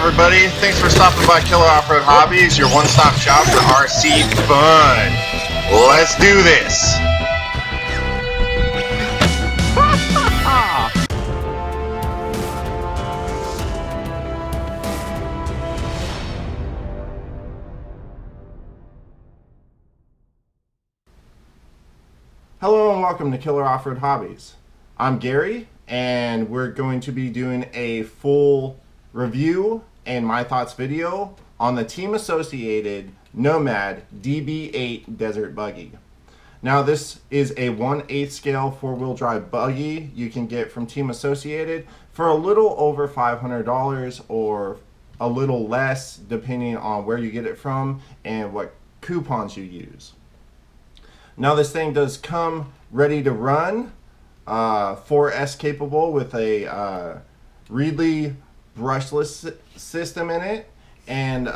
everybody. Thanks for stopping by Killer Off-Road Hobbies, your one-stop shop for RC fun. Let's do this. Hello and welcome to Killer Off-Road Hobbies. I'm Gary, and we're going to be doing a full review and my thoughts video on the team associated Nomad DB8 Desert Buggy. Now this is a 1/8 scale 4-wheel drive buggy you can get from Team Associated for a little over $500 or a little less depending on where you get it from and what coupons you use. Now this thing does come ready to run, 4S capable with a Reedley brushless system in it, and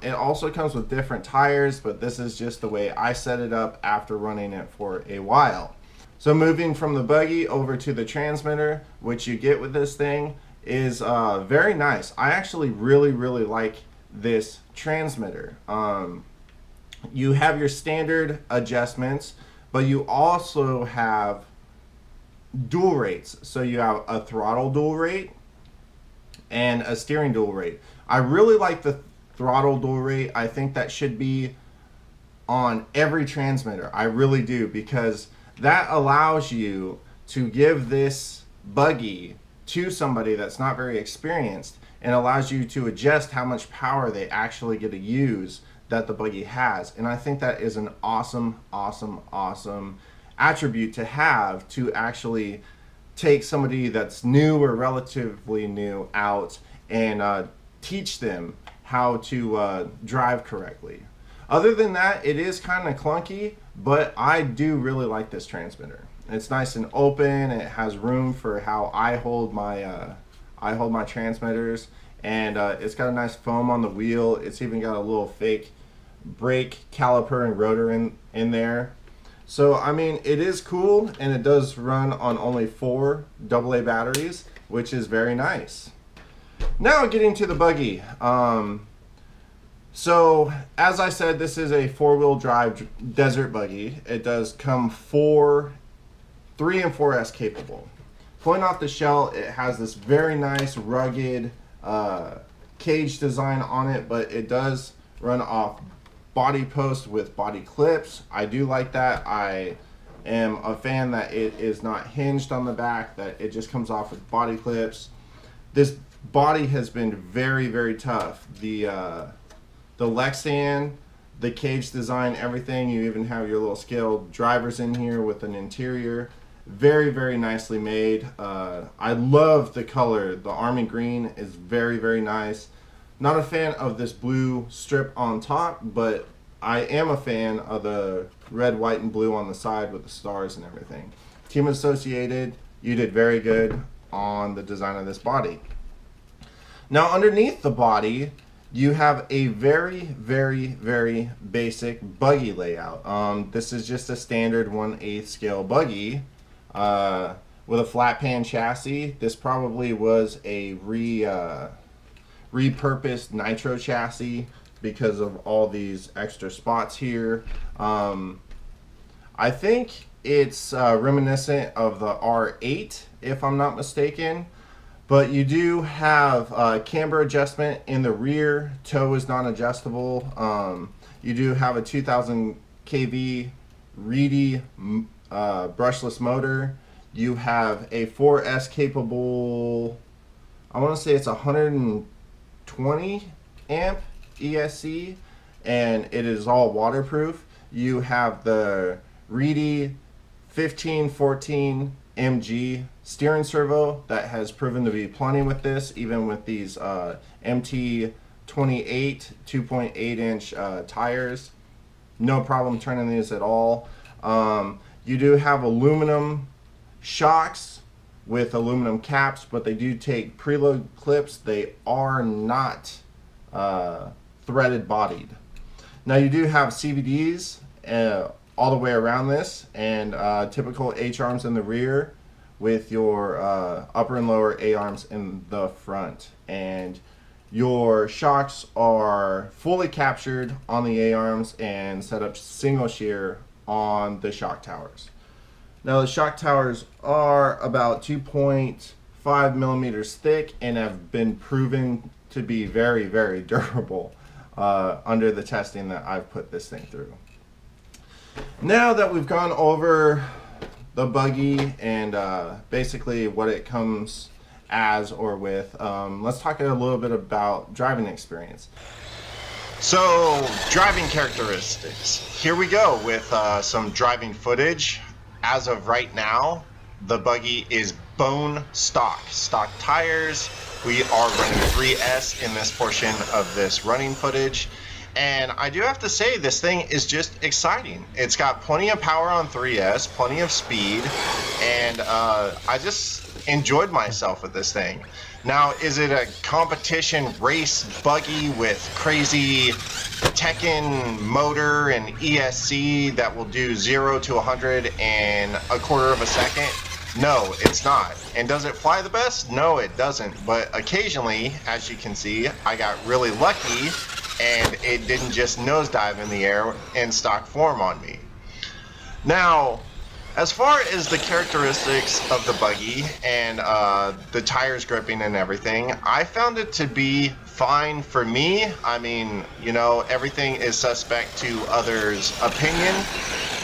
it also comes with different tires, but this is just the way I set it up after running it for a while. So moving from the buggy over to the transmitter, which you get with this thing, is very nice. I actually really like this transmitter. You have your standard adjustments, but you also have dual rates. So you have a throttle dual rate and a steering dual rate. I really like the throttle dual rate. I think that should be on every transmitter. I really do, because that allows you to give this buggy to somebody that's not very experienced and allows you to adjust how much power they actually get to use that the buggy has. And I think that is an awesome attribute to have, to actually take somebody that's new or relatively new out and teach them how to drive correctly. Other than that, it is kind of clunky, but I do really like this transmitter. It's nice and open. It has room for how I hold my transmitters, and it's got a nice foam on the wheel. It's even got a little fake brake caliper and rotor in there. So I mean, it is cool, and it does run on only 4 AA batteries, which is very nice. Now getting to the buggy. So as I said, this is a 4-wheel drive desert buggy. It does come 3 and 4S capable. Pulling off the shell, it has this very nice rugged cage design on it, but it does run off body post with body clips. I do like that. I am a fan that it is not hinged on the back, that it just comes off with body clips. This body has been very tough. The Lexan, the cage design, everything. You even have your little scaled drivers in here with an interior. Very nicely made. I love the color. The army green is very nice. Not a fan of this blue strip on top, but I am a fan of the red, white, and blue on the side with the stars and everything. Team Associated, you did very good on the design of this body. Now underneath the body, you have a very basic buggy layout. This is just a standard 1/8 scale buggy with a flat pan chassis. This probably was a repurposed nitro chassis because of all these extra spots here. I think it's reminiscent of the R8, if I'm not mistaken, but you do have camber adjustment in the rear. Toe is non-adjustable. You do have a 2000 kV Reedy brushless motor. You have a 4S capable, I want to say it's 120 amp ESC, and it is all waterproof. You have the Reedy 1514 MG steering servo that has proven to be plenty with this, even with these MT28 2.8 inch tires. No problem turning these at all. You do have aluminum shocks with aluminum caps, but they do take preload clips. They are not threaded bodied. Now you do have CVDs all the way around this, and typical H-arms in the rear with your upper and lower A-arms in the front. And Your shocks are fully captured on the A-arms and set up single shear on the shock towers. Now the shock towers are about 2.5 millimeters thick and have been proven to be very, very durable under the testing that I've put this thing through. Now that we've gone over the Buggy and basically what it comes as or with, let's talk a little bit about driving experience. So, driving characteristics. Here we go with some driving footage. As of right now, the Buggy is bone stock tires. We are running 3S in this portion of this running footage. And I do have to say, this thing is just exciting. It's got plenty of power on 3S, plenty of speed, and I just enjoyed myself with this thing. Now, is it a competition race buggy with crazy Tekken motor and ESC that will do 0 to 100 in 1/4 of a second? No, it's not. And does it fly the best? No, it doesn't. But occasionally, as you can see, I got really lucky and it didn't just nosedive in the air in stock form on me. Now, as far as the characteristics of the Buggy and the tires gripping and everything, I found it to be fine for me. I mean, you know, everything is suspect to others' opinion,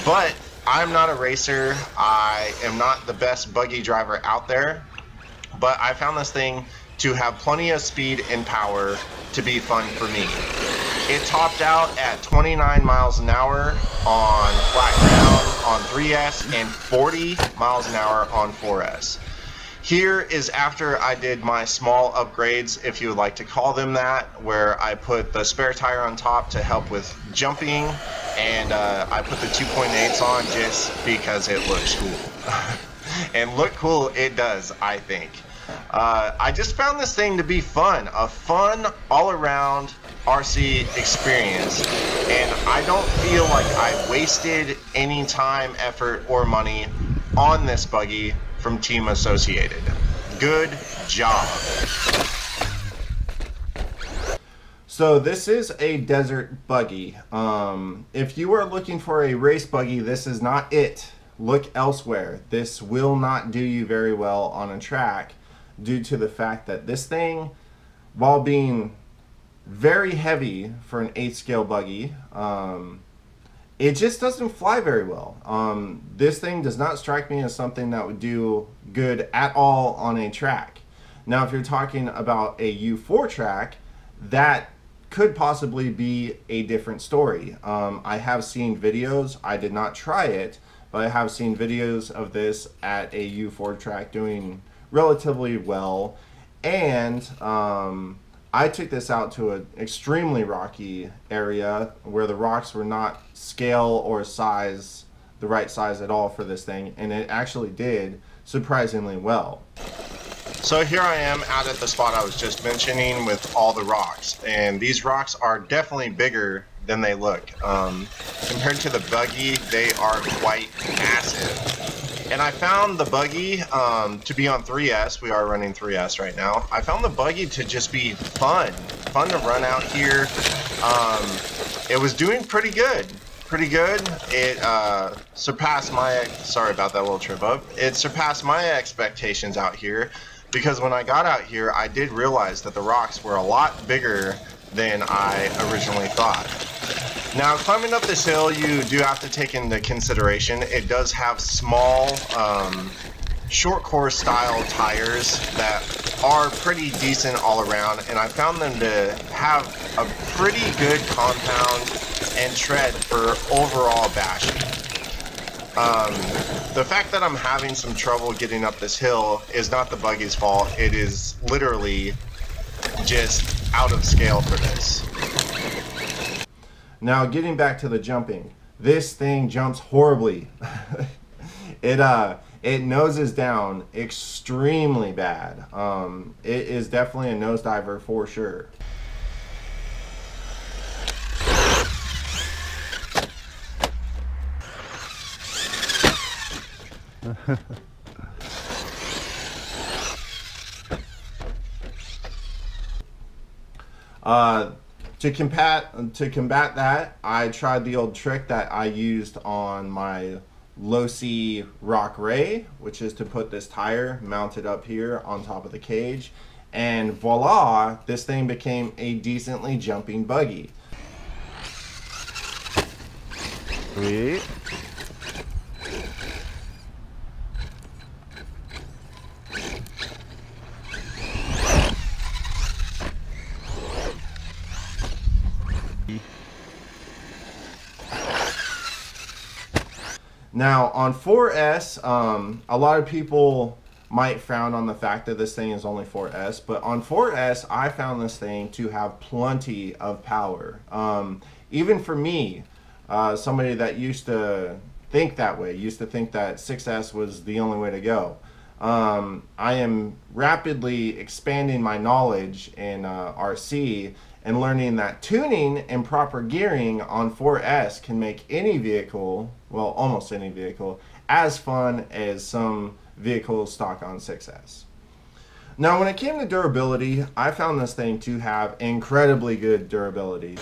but I'm not a racer. I am not the best Buggy driver out there, but I found this thing to have plenty of speed and power to be fun for me. It topped out at 29 miles an hour on flat ground on 3S and 40 miles an hour on 4S. Here is after I did my small upgrades, if you would like to call them that, where I put the spare tire on top to help with jumping, and I put the 2.8s on just because it looks cool. And look cool it does, I think. I just found this thing to be fun, a fun all-around RC experience, and I don't feel like I wasted any time, effort, or money on this Buggy from Team Associated. Good job. So this is a desert Buggy. If you are looking for a race Buggy, this is not it. Look elsewhere. This will not do you very well on a track due to the fact that this thing, while being very heavy for an 8 scale Buggy, it just doesn't fly very well. This thing does not strike me as something that would do good at all on a track. Now, if you're talking about a U4 track, that could possibly be a different story. I have seen videos, I did not try it, but I have seen videos of this at a U4 track doing relatively well, and I took this out to an extremely rocky area where the rocks were not scale or size, the right size at all for this thing, and it actually did surprisingly well. So here I am out at the spot I was just mentioning with all the rocks, and these rocks are definitely bigger than they look. Compared to the Buggy, they are quite massive. And I found the Buggy to be on 3S. We are running 3S right now. I found the Buggy to just be fun to run out here. It was doing pretty good. It surpassed my, sorry about that little trip up. It surpassed my expectations out here, because when I got out here, I did realize that the rocks were a lot bigger than I originally thought. Now, climbing up this hill, you do have to take into consideration it does have small, short course style tires that are pretty decent all around, and I found them to have a pretty good compound and tread for overall bashing. The fact that I'm having some trouble getting up this hill is not the Buggy's fault. It is literally just out of scale for this. Now, getting back to the jumping, this thing jumps horribly. It noses down extremely bad. It is definitely a nosediver for sure. To combat that, I tried the old trick that I used on my Losi Rock Ray, which is to put this tire mounted up here on top of the cage, and voila, this thing became a decently jumping buggy. Sweet. Now on 4S, a lot of people might frown on the fact that this thing is only 4S, but on 4S, I found this thing to have plenty of power. Even for me, somebody that used to think that way, used to think that 6S was the only way to go. I am rapidly expanding my knowledge in RC and learning that tuning and proper gearing on 4S can make any vehicle, well, almost any vehicle, as fun as some vehicles stock on 6S. Now, when it came to durability, I found this thing to have incredibly good durability.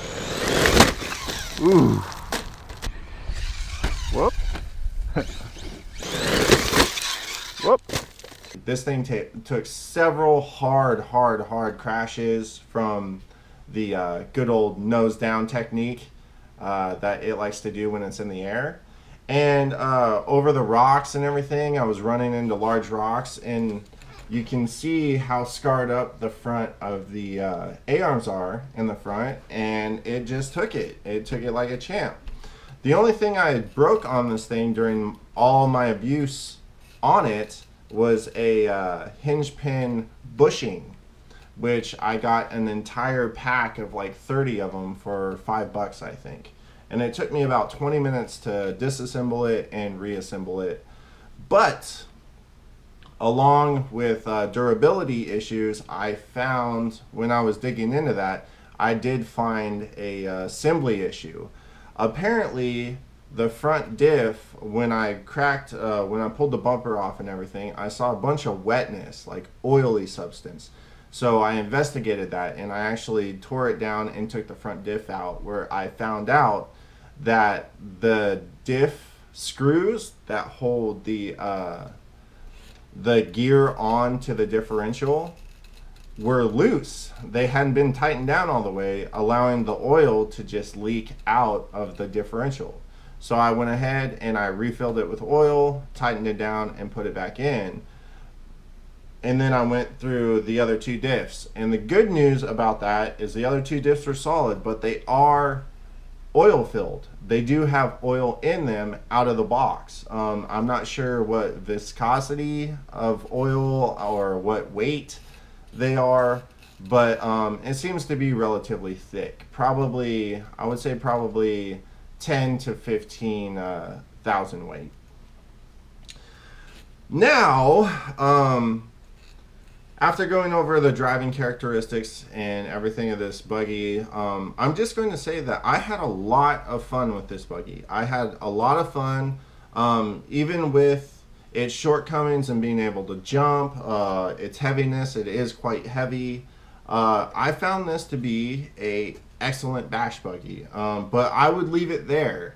Ooh. Whoop. Whoop. This thing took several hard crashes from the good old nose down technique that it likes to do when it's in the air. And over the rocks and everything, I was running into large rocks, and you can see how scarred up the front of the A-arms are in the front, and it just took it. It took it like a champ. The only thing I broke on this thing during all my abuse on it was a hinge pin bushing, which I got an entire pack of like 30 of them for $5, I think. And it took me about 20 minutes to disassemble it and reassemble it. But along with durability issues, I found when I was digging into that, I did find a assembly issue. Apparently, the front diff, when I pulled the bumper off and everything, I saw a bunch of wetness, like oily substance. So I investigated that, and I actually tore it down and took the front diff out, where I found out that the diff screws that hold the gear on to the differential were loose. They hadn't been tightened down all the way, allowing the oil to just leak out of the differential. So I went ahead and I refilled it with oil, tightened it down, and put it back in. And then I went through the other two diffs. And the good news about that is the other two diffs are solid, but they are oil filled. They do have oil in them out of the box. I'm not sure what viscosity of oil or what weight they are, but it seems to be relatively thick. Probably, I would say probably 10 to 15,000 weight. Now, after going over the driving characteristics and everything of this buggy, I'm just going to say that I had a lot of fun with this buggy. I had a lot of fun, even with its shortcomings and being able to jump, its heaviness. It is quite heavy. I found this to be an excellent bash buggy, but I would leave it there.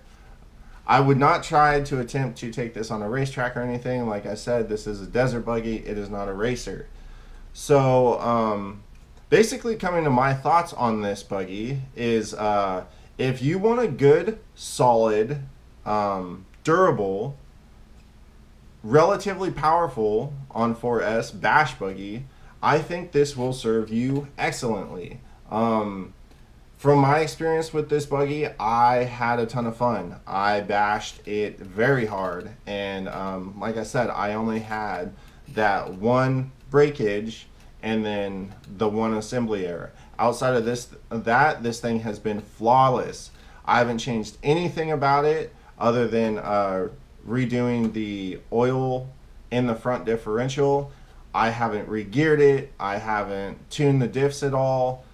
I would not try to attempt to take this on a racetrack or anything. Like I said, this is a desert buggy. It is not a racer. So basically, coming to my thoughts on this buggy is if you want a good, solid, durable, relatively powerful on 4S bash buggy, I think this will serve you excellently. From my experience with this buggy, I had a ton of fun. I bashed it very hard, and like I said, I only had that one breakage and then the one assembly error. Outside of this thing has been flawless. I haven't changed anything about it other than redoing the oil in the front differential. I haven't re-geared it. I haven't tuned the diffs at all.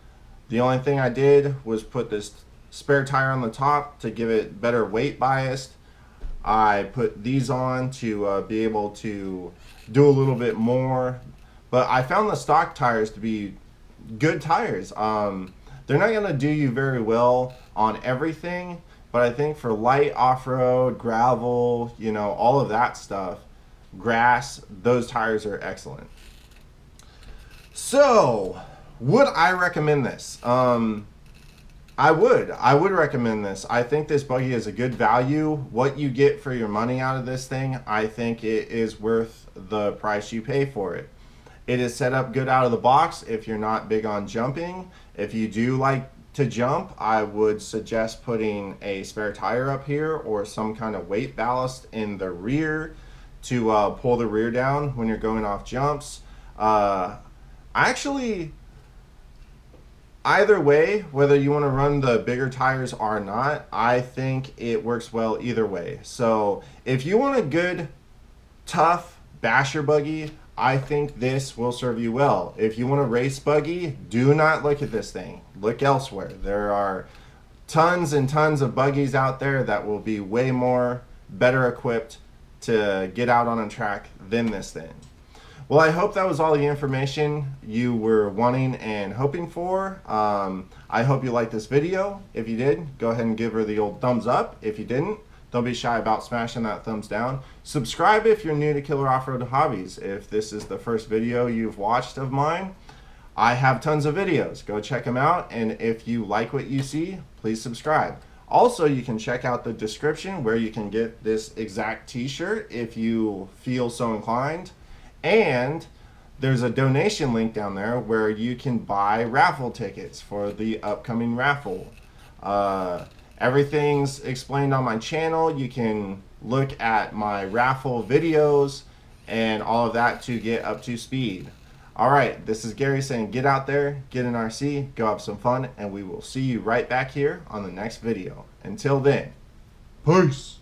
The only thing I did was put this spare tire on the top to give it better weight bias. I put these on to be able to do a little bit more. But I found the stock tires to be good tires. They're not going to do you very well on everything, but I think for light off-road, gravel, you know, all of that stuff, grass, those tires are excellent. So, would I recommend this? I would recommend this. I think this buggy is a good value. What you get for your money out of this thing, I think it is worth the price you pay for it. It is set up good out of the box if you're not big on jumping. If you do like to jump, I would suggest putting a spare tire up here or some kind of weight ballast in the rear to pull the rear down when you're going off jumps. Either way, whether you want to run the bigger tires or not, I think it works well either way. So if you want a good, tough basher buggy, I think this will serve you well. If you want a race buggy, do not look at this thing. Look elsewhere. There are tons and tons of buggies out there that will be way more better equipped to get out on a track than this thing. Well, I hope that was all the information you were wanting and hoping for. I hope you liked this video. If you did, go ahead and give her the old thumbs up. If you didn't, don't be shy about smashing that thumbs down. Subscribe if you're new to Killer Off-Road Hobbies. If this is the first video you've watched of mine, I have tons of videos. Go check them out, and if you like what you see, please subscribe. Also, you can check out the description where you can get this exact t-shirt if you feel so inclined. And there's a donation link down there where you can buy raffle tickets for the upcoming raffle. Everything's explained on my channel. You can look at my raffle videos and all of that to get up to speed. Alright, this is Gary saying get out there, get an RC, go have some fun, and we will see you right back here on the next video. Until then, peace!